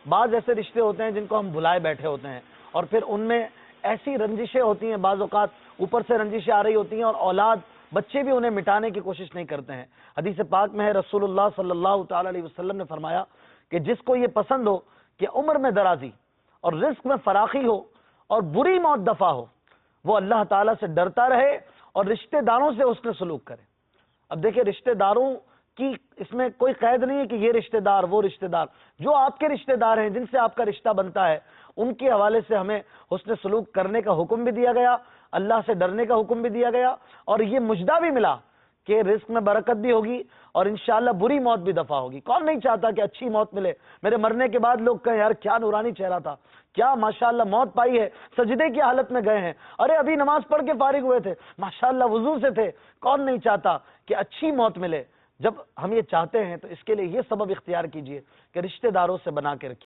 بعض ایسے رشتے ہوتے ہیں جن کو ہم بھلائے بیٹھے ہوتے ہیں، اور پھر ان میں ایسی رنجشیں ہوتی ہیں، بعض اوقات اوپر سے رنجشیں آ رہی ہوتی ہیں، اور اولاد بچے بھی انہیں مٹانے کی کوشش نہیں کرتے ہیں۔ حدیث پاک میں ہے، رسول اللہ صلی اللہ تعالی علیہ وسلم نے فرمایا کہ جس کو یہ پسند ہو کہ عمر میں درازی اور رزق میں فراخی ہو اور بری موت دفع ہو، وہ اللہ تعالیٰ سے ڈرتا رہے اور رشتہ داروں سے اس نے سلوک کرے۔ اب دیکھیں، رشتہ داروں کی اس میں کوئی قید نہیں ہے کہ یہ رشتہ دار وہ رشتہ دار، جو آپ کے رشتہ دار ہیں، جن سے آپ کا رشتہ بنتا ہے، ان کے حوالے سے ہمیں حسن سلوک کرنے کا حکم بھی دیا گیا، اللہ سے ڈرنے کا حکم بھی دیا گیا، اور یہ مجدہ بھی ملا کہ رزق میں برکت بھی ہوگی اور انشاءاللہ بری موت بھی دفع ہوگی۔ کون نہیں چاہتا کہ اچھی موت ملے؟ میرے مرنے کے بعد لوگ کہیں یار کیا نورانی چہرہ تھا، کیا ماشاءاللہ موت پائی ہے، سجدے کی حالت میں گئے ہیں، ارے ابھی نماز پڑھ کے فارغ ہوئے تھے، ماشاءاللہ وضو سے تھے۔ کون نہیں چاہتا کہ اچھی موت ملے؟ جب ہم یہ چاہتے ہیں تو اس کے لیے یہ سبب اختیار کیجئے کہ رشتہ داروں سے بنا کے رکھیے۔